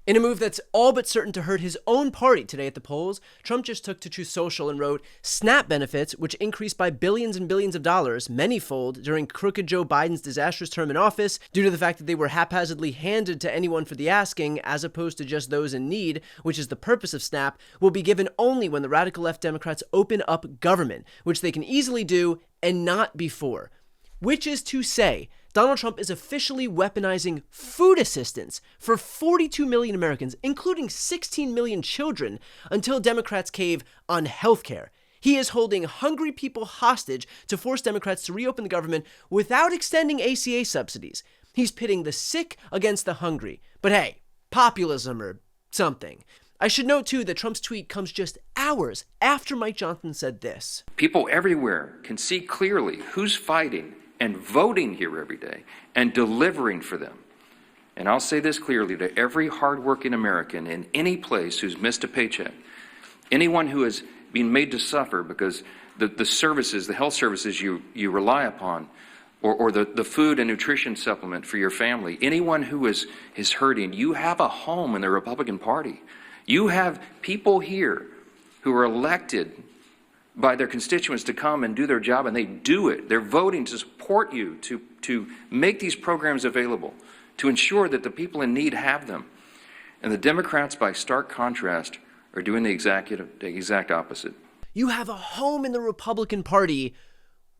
In a move that's all but certain to hurt his own party today at the polls, Trump just took to Truth Social and wrote, SNAP benefits, which increased by billions and billions of dollars, manyfold, during crooked Joe Biden's disastrous term in office, due to the fact that they were haphazardly handed to anyone for the asking, as opposed to just those in need, which is the purpose of SNAP, will be given only when the radical left Democrats open up government, which they can easily do and not before. Which is to say, Donald Trump is officially weaponizing food assistance for 42 million Americans, including 16 million children, until Democrats cave on healthcare. He is holding hungry people hostage to force Democrats to reopen the government without extending ACA subsidies. He's pitting the sick against the hungry. But hey, populism or something. I should note, too, that Trump's tweet comes just hours after Mike Johnson said this. People everywhere can see clearly who's fighting and voting here every day and delivering for them. And I'll say this clearly to every hardworking American in any place who's missed a paycheck, anyone who has been made to suffer because the services, the health services you rely upon, or the food and nutrition supplement for your family, anyone who is hurting, you have a home in the Republican Party. You have people here who are elected by their constituents to come and do their job, and they do it. They're voting to support you, to make these programs available, to ensure that the people in need have them. And the Democrats, by stark contrast, are doing the exact opposite. You have a home in the Republican Party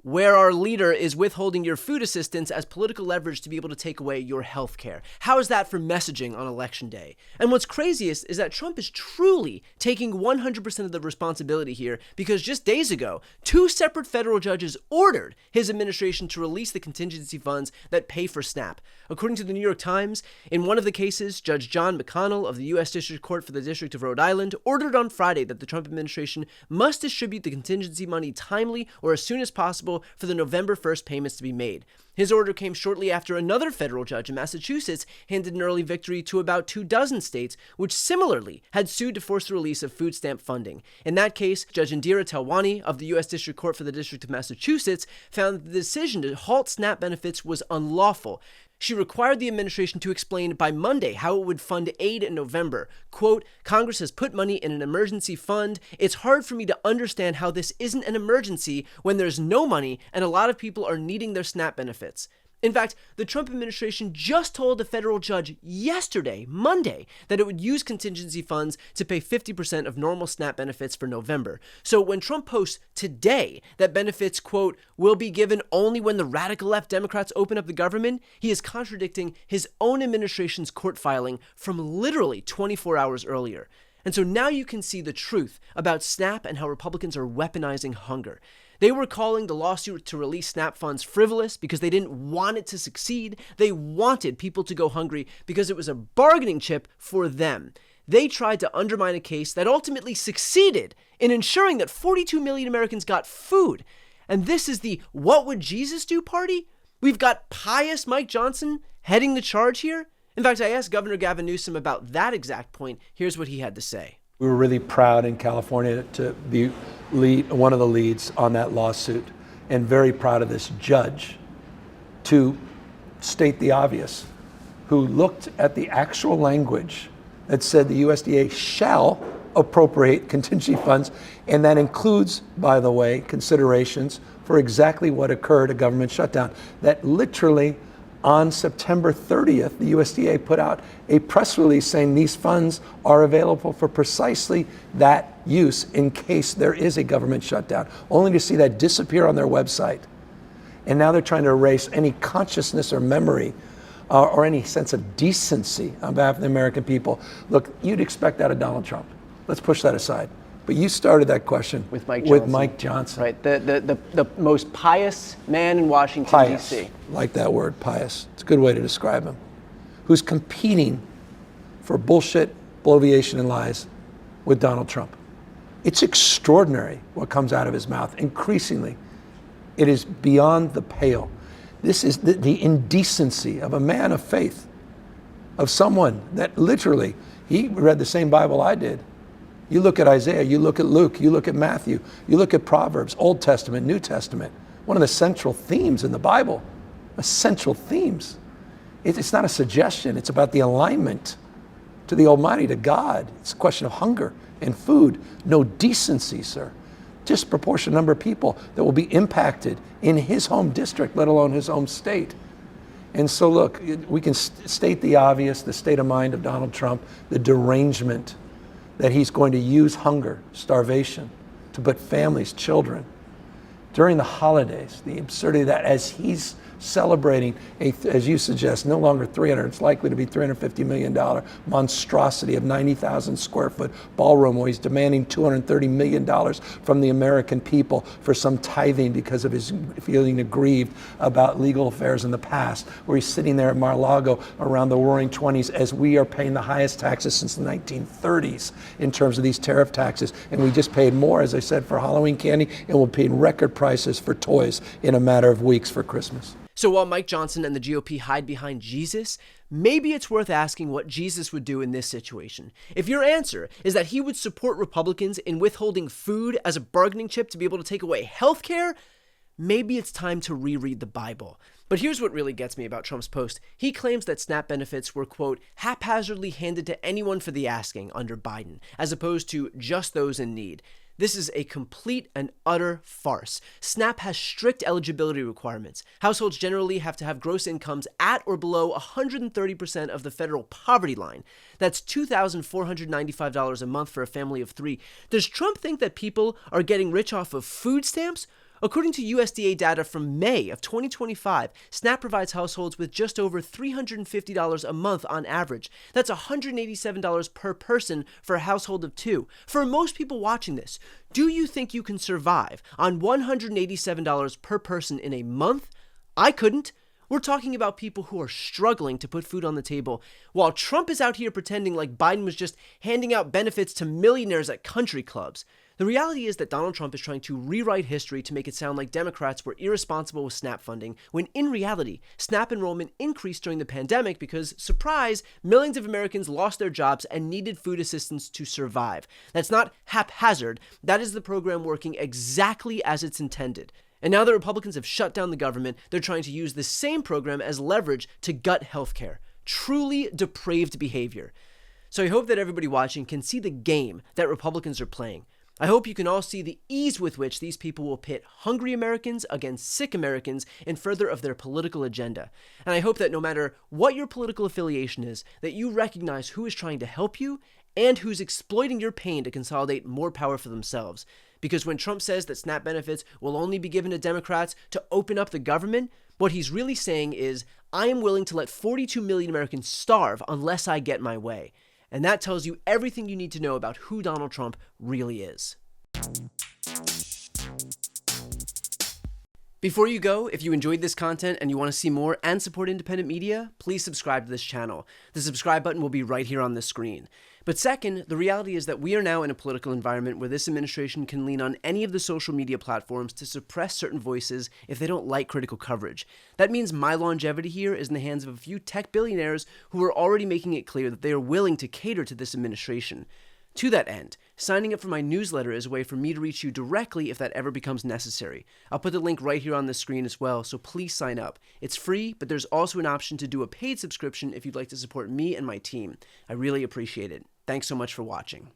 where our leader is withholding your food assistance as political leverage to be able to take away your health care. How is that for messaging on Election Day? And what's craziest is that Trump is truly taking 100% of the responsibility here, because just days ago, 2 separate federal judges ordered his administration to release the contingency funds that pay for SNAP. According to the New York Times, in one of the cases, Judge John McConnell of the U.S. District Court for the District of Rhode Island ordered on Friday that the Trump administration must distribute the contingency money timely or as soon as possible for the November 1st payments to be made. His order came shortly after another federal judge in Massachusetts handed an early victory to about 24 states, which similarly had sued to force the release of food stamp funding. In that case, Judge Indira Talwani of the U.S. District Court for the District of Massachusetts found that the decision to halt SNAP benefits was unlawful. She required the administration to explain by Monday how it would fund aid in November. Quote, Congress has put money in an emergency fund. It's hard for me to understand how this isn't an emergency when there's no money and a lot of people are needing their SNAP benefits. In fact, the Trump administration just told a federal judge yesterday, Monday, that it would use contingency funds to pay 50% of normal SNAP benefits for November. So when Trump posts today that benefits, quote, will be given only when the radical left Democrats open up the government, he is contradicting his own administration's court filing from literally 24 hours earlier. And so now you can see the truth about SNAP and how Republicans are weaponizing hunger. They were calling the lawsuit to release SNAP funds frivolous because they didn't want it to succeed. They wanted people to go hungry because it was a bargaining chip for them. They tried to undermine a case that ultimately succeeded in ensuring that 42 million Americans got food. And this is the What Would Jesus Do party? We've got pious Mike Johnson heading the charge here. In fact, I asked Governor Gavin Newsom about that exact point. Here's what he had to say. We were really proud in California to be one of the leads on that lawsuit, and very proud of this judge to state the obvious, who looked at the actual language that said the USDA shall appropriate contingency funds, and that includes, by the way, considerations for exactly what occurred, a government shutdown. That literally on September 30th, the USDA put out a press release saying these funds are available for precisely that use in case there is a government shutdown, only to see that disappear on their website. And now they're trying to erase any consciousness or memory or any sense of decency on behalf of the American people. Look, you'd expect that of Donald Trump. Let's push that aside. But you started that question with Mike Johnson. Right, the most pious man in Washington, D.C. Like that word, pious. It's a good way to describe him. Who's competing for bullshit, bloviation, and lies with Donald Trump. It's extraordinary what comes out of his mouth. Increasingly, it is beyond the pale. This is the indecency of a man of faith, of someone that literally, he read the same Bible I did. You look at Isaiah, you look at Luke, you look at Matthew, you look at Proverbs, Old Testament, New Testament. One of the central themes in the Bible, essential themes. It's not a suggestion, it's about the alignment to the Almighty, to God. It's a question of hunger and food. No decency, sir. Disproportionate number of people that will be impacted in his home district, let alone his home state. And so look, we can state the obvious, the state of mind of Donald Trump, the derangement that he's going to use hunger, starvation, to put families, children, during the holidays, the absurdity of that as he's celebrating as you suggest, no longer it's likely to be $350 million monstrosity of 90,000 square foot ballroom where he's demanding $230 million from the American people for some tithing because of his feeling aggrieved about legal affairs in the past, where he's sitting there at Mar-a-Lago around the roaring 20s as we are paying the highest taxes since the 1930s in terms of these tariff taxes. And we just paid more, as I said, for Halloween candy, and we'll pay record prices for toys in a matter of weeks for Christmas. So while Mike Johnson and the GOP hide behind Jesus, maybe it's worth asking what Jesus would do in this situation. If your answer is that he would support Republicans in withholding food as a bargaining chip to be able to take away healthcare, maybe it's time to reread the Bible. But here's what really gets me about Trump's post. He claims that SNAP benefits were, quote, haphazardly handed to anyone for the asking under Biden, as opposed to just those in need. This is a complete and utter farce. SNAP has strict eligibility requirements. Households generally have to have gross incomes at or below 130% of the federal poverty line. That's $2,495 a month for a family of 3. Does Trump think that people are getting rich off of food stamps? According to USDA data from May of 2025, SNAP provides households with just over $350 a month on average. That's $187 per person for a household of 2. For most people watching this, do you think you can survive on $187 per person in a month? I couldn't. We're talking about people who are struggling to put food on the table, while Trump is out here pretending like Biden was just handing out benefits to millionaires at country clubs. The reality is that Donald Trump is trying to rewrite history to make it sound like Democrats were irresponsible with SNAP funding, when in reality, SNAP enrollment increased during the pandemic because, surprise, millions of Americans lost their jobs and needed food assistance to survive. That's not haphazard. That is the program working exactly as it's intended. And now that Republicans have shut down the government, they're trying to use the same program as leverage to gut healthcare. Truly depraved behavior. So I hope that everybody watching can see the game that Republicans are playing. I hope you can all see the ease with which these people will pit hungry Americans against sick Americans in further of their political agenda. And I hope that no matter what your political affiliation is, that you recognize who is trying to help you and who's exploiting your pain to consolidate more power for themselves. Because when Trump says that SNAP benefits will only be given to Democrats to open up the government, what he's really saying is, I am willing to let 42 million Americans starve unless I get my way. And that tells you everything you need to know about who Donald Trump really is. Before you go, if you enjoyed this content and you want to see more and support independent media, please subscribe to this channel. The subscribe button will be right here on the screen. But second, the reality is that we are now in a political environment where this administration can lean on any of the social media platforms to suppress certain voices if they don't like critical coverage. That means my longevity here is in the hands of a few tech billionaires who are already making it clear that they are willing to cater to this administration. To that end, signing up for my newsletter is a way for me to reach you directly if that ever becomes necessary. I'll put the link right here on the screen as well, so please sign up. It's free, but there's also an option to do a paid subscription if you'd like to support me and my team. I really appreciate it. Thanks so much for watching.